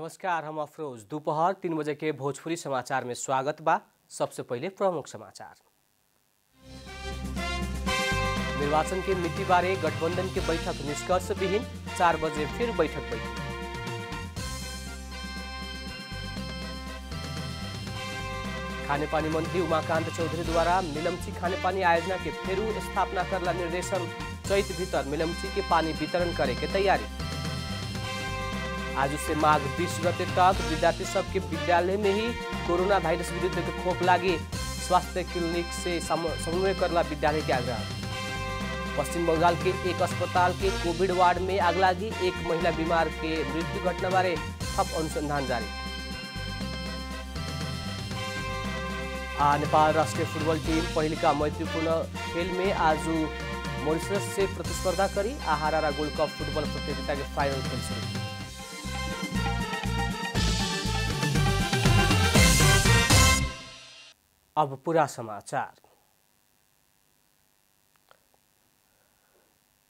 नमस्कार, हम अफरोज। दोपहर 3 बजे के भोजपुरी समाचार में स्वागत बा। सबसे पहले प्रमुख समाचार। निर्वाचन के मिति बारे गठबंधन के बैठक निष्कर्ष विहीन, 4 बजे फिर बैठक बैठी। खानेपानी मंत्री उमाकांत चौधरी द्वारा मिलमची खानेपानी आयोजना के फेरू स्थापना करला निर्देशन। चैत भीतर मिलमची के पानी वितरण करे के तैयारी। आज से माघ 20 गते तक विद्यार्थी सबके विद्यालय में ही कोरोना वायरस विरुद्ध के खोप लागी। स्वास्थ्य क्लिनिक से समन्वय करला विद्यालय के आग्रह। पश्चिम बंगाल के एक अस्पताल के कोविड वार्ड में आग लागी। एक महिला बीमार के मृत्यु घटना बारे थप अनुसंधान जारी। नेपाल राष्ट्रीय फुटबल टीम पहिलका मैत्रीपूर्ण खेल में आज मॉरिशस से प्रतिस्पर्धा करी। आहारा गोल्ड कप फुटबल प्रतियोगिता के फाइनल खेल शुरू। अब पूरा समाचार।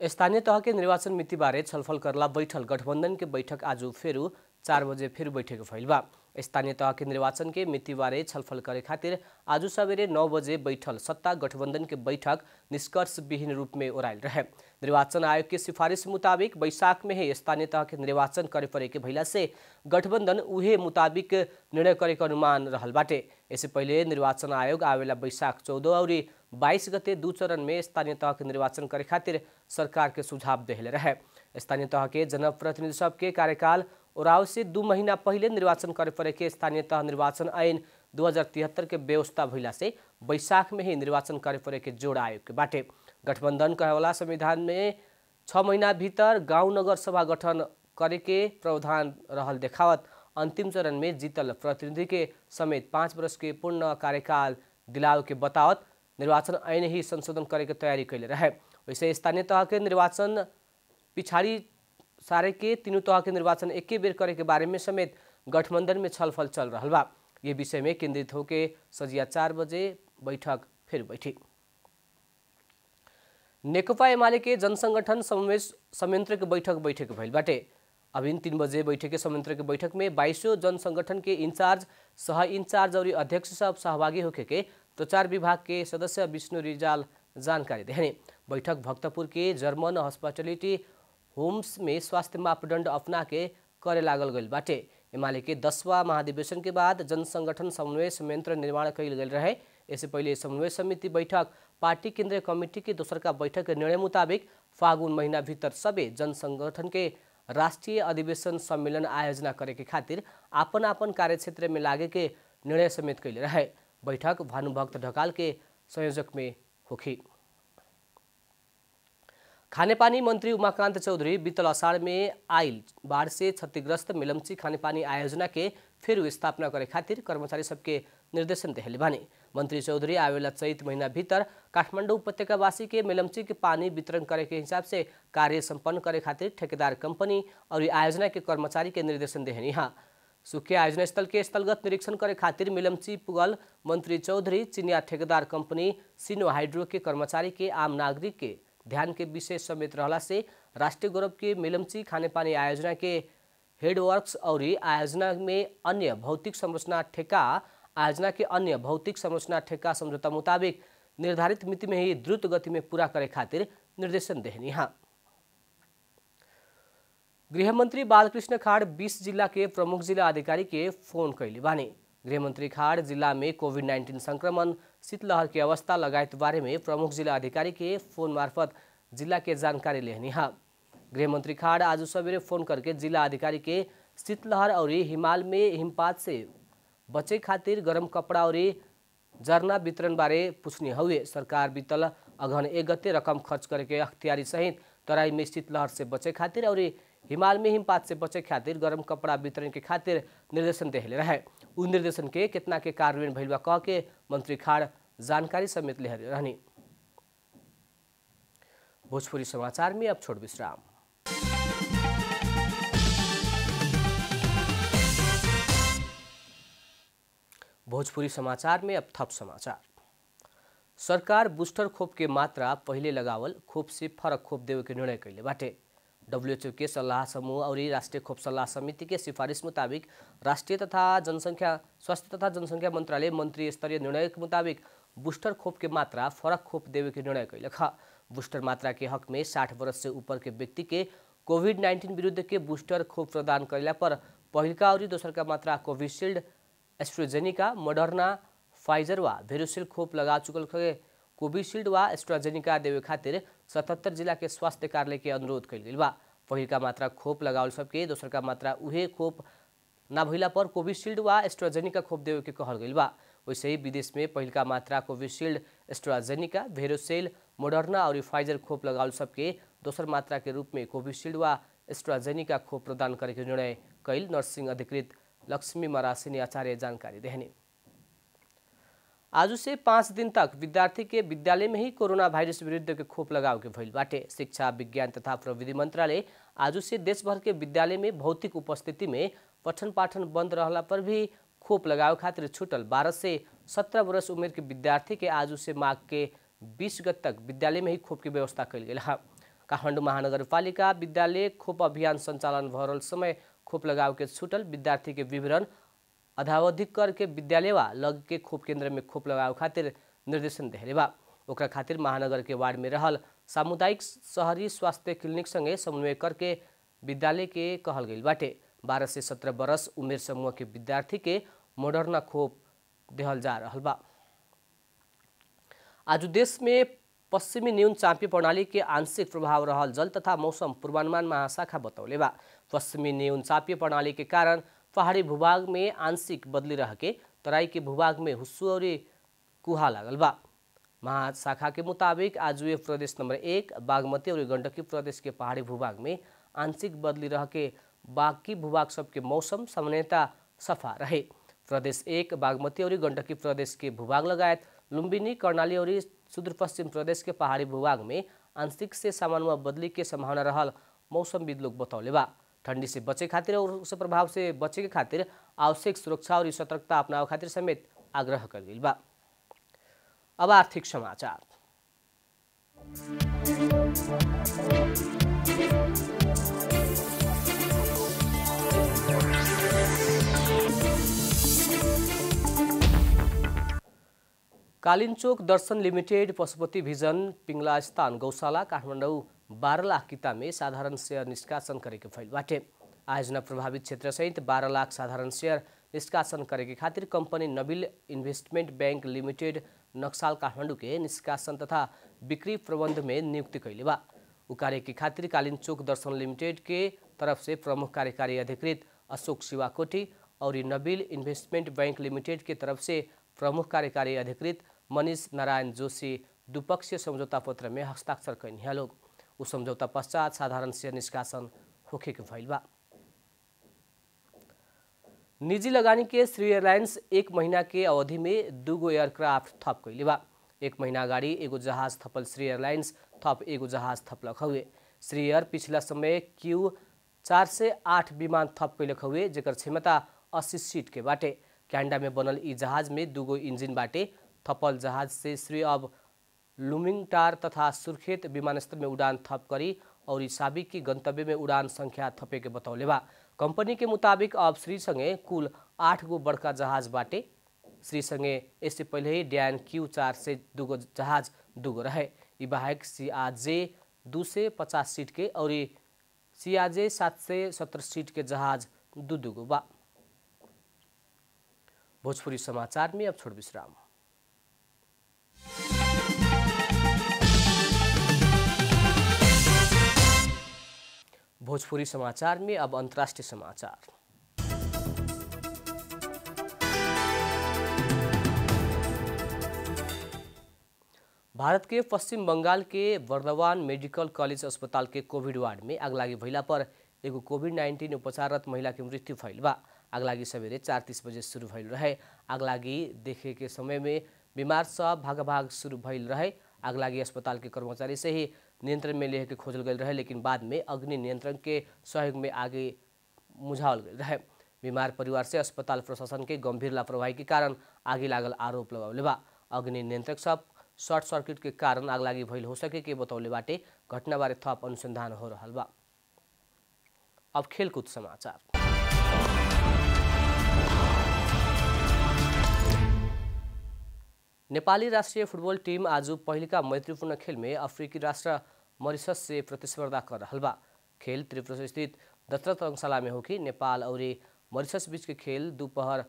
स्थानीय तह के निर्वाचन मिति बारे छलफल करला बैठल गठबंधन के बैठक आज फेरू 4 बजे फिर बैठक भइल बा। स्थानीय तह के निर्वाचन के मिति बारे छलफल करे खातिर आज सवेरे 9 बजे बैठल सत्ता गठबंधन के बैठक निष्कर्ष विहीन रूप में ओराइल रहे। निर्वाचन आयोग के सिफारिश मुताबिक बैसाख में ही स्थानीय तह के निर्वाचन करे पड़े के भइला से गठबंधन उहे मुताबिक निर्णय करे के अनुमान रहल बाटे। इससे पहले निर्वाचन आयोग आवेला बैसाख 14 और 22 गते 2 चरण में स्थानीय तह के निर्वाचन करे खातिर सरकार के सुझाव देहले रहे। स्थानीय तह के जनप्रतिनिधि सब के कार्यकाल ओराव से 2 महीना पहले निर्वाचन करे पड़े के स्थानीय तह निर्वाचन ऐन 2073 के व्यवस्था भइला से बैसाख में ही निर्वाचन करे पड़े के जोड़ आयोग के बाटे। गठबंधन कहेवाला संविधान में 6 महीना भीतर गांव नगर सभा गठन करे के प्रावधान रहल देखावत अंतिम चरण में जीतल प्रतिनिधि के समेत 5 वर्ष के पूर्ण कार्यकाल दिलाव के बतावत निर्वाचन ऐन ही संशोधन करे के तैयारी कैले रहे। वैसे स्थानीय तह के निर्वाचन पिछाड़ी सारे के तीनों तह के निर्वाचन एके बेर करे के बारे में समेत गठबंधन में छलफल चल रहा बा। ये विषय में केंद्रित होके सजिया 4 बजे बैठक फिर बैठी। नेकपा एमाले के जनसंगठन समन्वय संयंत्र के बैठक भइल बाटे। अभी 3 बजे बैठक के संयंत्र के बैठक में 22 जन संगठन के इंचार्ज, सह इंचार्ज और अध्यक्ष सब सहभागी होके के प्रचार विभाग के सदस्य विष्णु रिजाल जानकारी देने। बैठक भक्तपुर के जर्मन हॉस्पिटलिटी होम्स में स्वास्थ्य मापदंड अपना के करे लागल गईल बाटे। एमाले के 10वां महाधिवेशन के बाद जन संगठन समन्वय संयंत्र निर्माण कईल गईल रहे। इससे पहले समन्वय समिति बैठक पार्टी केंद्रीय कमेटी के दोसरका बैठक के निर्णय मुताबिक फागुन महीना भीतर सबे जन संगठन के राष्ट्रीय अधिवेशन सम्मेलन आयोजना करे के खातिर आपन आपन कार्यक्षेत्र में लागे के निर्णय समेत कैले रहे। बैठक भानुभक्त ढकाल के संयोजक में होखी। खानेपानी मंत्री उमाकांत चौधरी बीतल अषाढ़ में आइल बाढ़ से क्षतिग्रस्त मिलमची खानेपानी आयोजना के फिर स्थापना करे खातिर कर्मचारी सबके निर्देशन देहले बानी। मंत्री चौधरी आवेला चैत महीना भीतर काठमाडौँ उपत्यकावासी के मिलमची के पानी वितरण करे के हिसाब से कार्य संपन्न करे खातिर ठेकेदार कंपनी और आयोजना के कर्मचारी के निर्देशन देहनी। हाँ, सुखे आयोजना स्थल के स्थलगत निरीक्षण करे खातिर मिलमची पुगल मंत्री चौधरी चिनिया ठेकेदार कंपनी सिनो हाइड्रो के कर्मचारी के आम नागरिक के ध्यान के विषय समेत रहला से राष्ट्रीय गौरव के मिलमची खानेपानी आयोजना के हेडवर्क्स और आयोजना में अन्य भौतिक संरचना ठेका समझौता मुताबिक निर्धारित मिति में ही द्रुत गति में पूरा करे खातिर निर्देशन देहनी। हाँ, गृहमंत्री बालकृष्ण खाड़ 20 जिला के प्रमुख जिला अधिकारी के फोन कैले बानी। गृहमंत्री खाड़ जिला में कोविड-19 संक्रमण, शीतलहर की अवस्था लगायत बारे में प्रमुख जिला अधिकारी के फोन मार्फत जिला के जानकारी लेहनी। हाँ, गृहमंत्री खाड़ आज सवेरे फोन करके जिला अधिकारी के शीतलहर और हिमाल में हिमपात से बचे खातिर गर्म कपड़ा और जरना वितरण बारे पूछनी हुए। सरकार बीतल अगहन 1 गते रकम खर्च करके अख्तियारी सहित तराई में शीतलहर से बचे खातिर और हिमाल में हिमपात से बचे खातिर गर्म कपड़ा वितरण के खातिर निर्देशन देहले रहे। उन निर्देशन के कितना के कार्यान्वयन भइल बा कह के मंत्री खाड़ जानकारी समेत ले रहनी। भोजपुरी समाचार में अब छोड़ विश्राम। भोजपुरी समाचार में अब थप समाचार। सरकार बूस्टर खोप के मात्रा पहले लगावल खोप से फरक खोप देवे के निर्णय कैले बाटे। WHO के सल्लाह समूह और राष्ट्रीय खोप सल्लाह समिति के सिफारिश मुताबिक राष्ट्रीय तथा स्वास्थ्य तथा जनसंख्या मंत्रालय मंत्री स्तरीय निर्णय के मुताबिक बूस्टर खोप के मात्रा फरक खोप देवे के निर्णय कैलक। बूस्टर मात्रा के हक में 60 वर्ष से ऊपर के व्यक्ति के कोविड-19 विरुद्ध के बूस्टर खोप प्रदान कैला पर पहिलका और दोसर का मात्रा कोविशील्ड, एस्ट्राजेनिका, मॉडर्ना, फाइजर व भेरोसिल खोप लगा चुकल कोविशील्ड व एस्ट्राजेनिका देवे खातिर 77 जिला के स्वास्थ्य कार्यालय के अनुरोध कैल गई बा। पहिलका मात्रा खोप लगावल सबके दोसर का मात्रा उहे खोप ना भइला पर कोविशील्ड व एस्ट्राजेनिका खोप देवे के कहल गई बा। वैसे ही विदेश में पहिलका मात्रा कोविशील्ड, एस्ट्राजेनिका, भेरोसेल, मॉडर्ना और फाइजर खोप लगावल सबके दोसर मात्रा के रूप में कोविशील्ड व एस्ट्राजेनिका खोप प्रदान करे के निर्णय कैल नर्सिंग अधिकृत लक्ष्मी मरासिनी आचार्य जानकारी देहनी। आज से 5 दिन तक विद्यार्थी के विद्यालय में ही कोरोना वायरस विरुद्ध के खोप लगाव के भइल बाटे। शिक्षा, विज्ञान तथा प्रविधि मंत्रालय आज से देश भर के विद्यालय में भौतिक उपस्थिति में पठन पाठन बंद रहला पर भी खोप लगाव खातिर छूटल 12 से 17 वर्ष उम्र के विद्यार्थी के आज से माघ के 20 गत तक विद्यालय में ही खोप की व्यवस्था कैल गेल है। काठमाडौँ महानगरपालिका विद्यालय खोप अभियान संचालन भरल समय खोप लगाव के छूटल विद्यार्थी के विवरण अधावधिक करके विद्यालय वा लग के खोप केंद्र में खोप लगाव खातिर निर्देशन देहले बा। ओकरा खातिर महानगर के वार्ड में रहल सामुदायिक शहरी स्वास्थ्य क्लिनिक संगे समन्वय करके विद्यालय के कहल गई बाटे। 12 से 17 वर्ष उमेर समूह के विद्यार्थी के मॉडर्ना खोप देहल जा रहल बा। आज देश में पश्चिमी न्यून चाँपी प्रणाली के आंशिक प्रभाव रहल जल तथा मौसम पूर्वानुमान महाशाखा बतौले बा। पश्चिमी न्यून चाँपी प्रणाली के कारण पहाड़ी भूभाग में आंशिक बदली रह के तराई के भूभाग में हुस्सू और कुहा लागल बा। महाशाखा के मुताबिक आज वे प्रदेश नंबर 1 बागमती और गंडकी प्रदेश के पहाड़ी भूभाग में आंशिक बदली रह के बाकी भूभाग सबके मौसम सामान्यतः सफा रहे। प्रदेश 1 बागमती और गंडकी प्रदेश के भूभाग लगायत लुम्बिनी, कर्णाली और सुदूर पश्चिम प्रदेश के पहाड़ी भूभाग में आंशिक से सामान्य बदली के संभावना रहल मौसमविद लोग बतौले बा। ठंडी से बचे खातिर और उस प्रभाव से बचे के खातिर आवश्यक सुरक्षा और सतर्कता अपनाव खातिर समेत आग्रह कर गई बा। अब आर्थिक समाचार। कालिन्चोक दर्शन लिमिटेड, पशुपति भिजन, पिंगला स्थान गौशाला, काठमाडौँ 12 लाख किता में साधारण शेयर निष्कासन करे के फैल बाटे। आयोजना प्रभावित क्षेत्र सहित 12 लाख साधारण शेयर निष्कासन करे के खातिर company Nabil investment bank limited Naxal Kathmandu के निष्कासन तथा बिक्री प्रबंध में नियुक्ति कैले बा। उ कार्य के खातिर कालिन्चोक दर्शन लिमिटेड के तरफ से प्रमुख कार्यकारी अधिकृत अशोक शिवाकोटी और नबिल इन्वेस्टमेंट बैंक लिमिटेड के तरफ से प्रमुख कार्यकारी अधिकृत मनीष नारायण जोशी द्विपक्षीय समझौता पत्र में हस्ताक्षर कैनी लोग। उस समझौता पश्चात साधारण शेयर निष्कासन होखे के भइल बा। निजी लगानी के श्री एयरलाइंस 1 महीना के अवधि में 2 एयरक्राफ्ट थप कैले बा। 1 महीना अगाडि एगो जहाज थपल श्री एयरलाइंस थप एगो जहाज थपलक हुए। श्री एयर पिछला समय Q408 विमान थप कैलक हुए जेकर क्षमता 80 सीट के बाटे। क्यानाडा में बनल ई जहाज में 2 इंजिन बाटे। थपल जहाज से श्री अब लुमिंगटार तथा सुर्खेत विमानस्थल में उड़ान थप करी और साबिक की गंतव्य में उड़ान संख्या थपे के बतौले बा। कंपनी के मुताबिक अब श्री संगे कुल 8 गो बड़का जहाज बाटे। श्री संगे इससे पहले ही डैन Q4 से 2 गो जहाज 2 गो रहे। ई बाहेक CRJ 250 सीट के और CRJ 770 सीट के जहाज 2 गो बा। भोजपुरी समाचार में अब छोड़ विश्राम। भोजपुरी समाचार में अब अंतर्राष्ट्रीय समाचार। भारत के पश्चिम बंगाल के बर्दवान मेडिकल कॉलेज अस्पताल के कोविड वार्ड में आगलागी भइला पर एगो कोविड-19 उपचाररत महिला के मृत्यु भइल बा। आगलागी सवेरे 4:30 बजे शुरू भइल रहे। आगलागी देखे के समय में बीमार सब भाग शुरू भइल रहे। आगलागी अस्पताल के कर्मचारी से ही नियंत्रण में लेके खोजल गई रहे, लेकिन बाद में अग्नि नियंत्रण के सहयोग में आगे मुझावल गई रहे। बीमार परिवार से अस्पताल प्रशासन के गंभीर लापरवाही के कारण आगे लागल आरोप लगावले बा। अग्नि नियंत्रक सब शॉर्ट सर्किट के कारण आगलागी भइल हो सके के बतौले बाटे। घटना बारे थप अनुसंधान हो रहल बा। अब खेलकुद समाचार। नेपाली राष्ट्रिय फुटबॉल टीम आज पहिलका मैत्रीपूर्ण खेल में अफ्रीकी राष्ट्र मॉरिशस से प्रतिस्पर्धा कर रहा बा। खेल त्रिपुरा स्थित दशरथ रंगशाला में होगी। नेपाल और मॉरिशस बीच के खेल दोपहर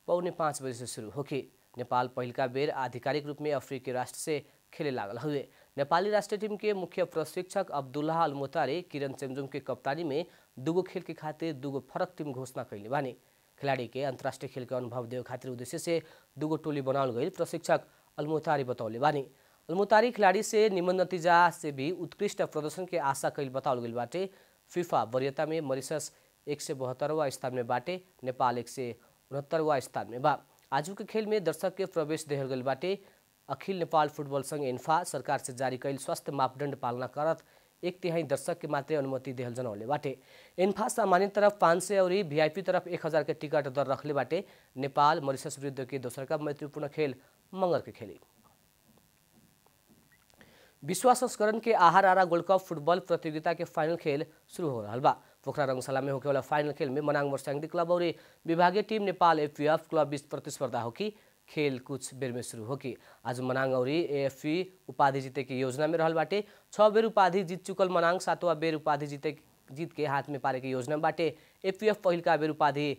4:45 बजे से शुरू होगी। नेपाल पहिलका बेर आधिकारिक रूप में अफ्रीकी राष्ट्र से खेले लागल हुए। नेपाली राष्ट्रीय टीम के मुख्य प्रशिक्षक अब्दुल्लाह अल मोतारे किरण चेम्जुम के कप्तानी में दुगो खेल के खातिर दुगो फरक टीम घोषणा कैले बानी। खिलाड़ी के अंतर्राष्ट्रीय खेल के अनुभव देवे खातिर उद्देश्य से दुगो टोली बनावल गई प्रशिक्षक अलमोतारी बतौले बानी। अलमोतारी खिलाड़ी से निमन नतीजा से भी उत्कृष्ट प्रदर्शन के आशा कैल बतावल गई बाटे। फीफा वरीयता में मॉरिशस 172वां स्थान में बाटे, नेपाल 169वां स्थान में बा। आजू के खेल में दर्शक के प्रवेश देहल गई बाटे। अखिल नेपाल फुटबॉल संघ एन्फा सरकार से जारी कैल स्वास्थ्य मापदंड पालना करत 1/3 दर्शक के मात्र अनुमति देहल जनौले बाटे। एन्फा सामान्य तरफ 500 और वीआईपी तरफ 1000 के टिकट दर रखले बाटे। नेपाल मॉरिशस विरुद्ध के दोसर का मैत्रीपूर्ण खेल मंगर के खेली। विश्व संस्करण के आहार आरा गोल्ड कप फुटबॉल प्रतियोगिता के फाइनल खेल शुरू हो रहा बा। पोखरा रंगशाला में होने वाला फाइनल खेल में मनाङ मोर्चाङ्दी क्लब और विभागीय टीम नेपाल एफपीएफ क्लब बीच प्रतिस्पर्धा होगी। खेल कुछ बेर में शुरू होगी। आज मनाङ और एएफपी उपाधि जीते की योजना में रहल बाटे। 6 बेर उपाधि जीत चुकल मनाङ 7वां बेर उपाधि जीत के हाथ में पारे के योजना में बाटे। एफपीएफ पहिलका बेर उपाधि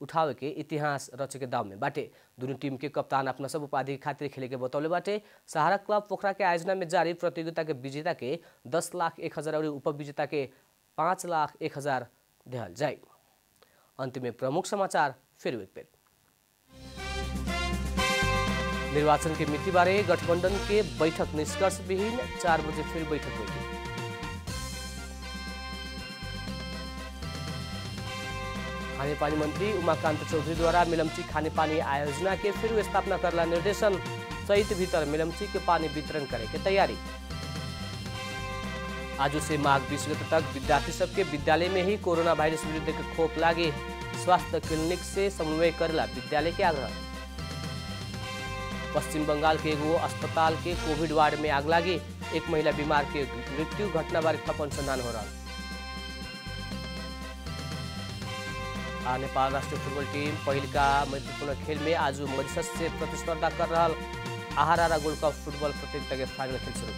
उठावे के इतिहास रचे के दाव में बाटे। दोनों टीम के कप्तान अपना सब उपाधि खातिर खेले के बतौले बाटे। सहारा क्लब पोखरा के आयोजना में जारी प्रतियोगिता के विजेता के 10,01,000 और उपविजेता के 5,01,000 देहल जाए। अंत में प्रमुख समाचार फिर एक बेर। निर्वाचन के मिति बारे गठबंधन के बैठक निष्कर्ष विहीन, 4 बजे फिर बैठक होगी। खानेपानी मंत्री उमाकांत चौधरी द्वारा मिलमची खानेपानी आयोजना के फिर स्थापना करला निर्देशन। चैत भीतर मिलमची के पानी वितरण करे के तैयारी। आज से माघ 20 गते तक विद्यार्थी सबके विद्यालय में ही कोरोना वायरस विरुद्ध के खोप लागे। स्वास्थ्य क्लिनिक से समन्वय करला विद्यालय के आग्रह। पश्चिम बंगाल के एगो अस्पताल के कोविड वार्ड में आग लागी। एक महिला बीमार के मृत्यु घटना बारे थप अनुसंधान हो रहा। नेपाल राष्ट्रीय फुटबॉल टीम पहिलका मैत्रीपूर्ण खेल में आज मॉरिशस से प्रतिस्पर्धा कर रहा। आहार आरा गोल्ड कप फुटबॉल प्रतियोगिता के फाइनल खेल शुरू।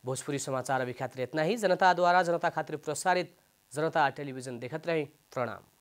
भोजपुरी समाचार अभी खातिर इतना ही। जनता द्वारा जनता खातिर प्रसारित जनता टेलीविजन देखत रहे। प्रणाम।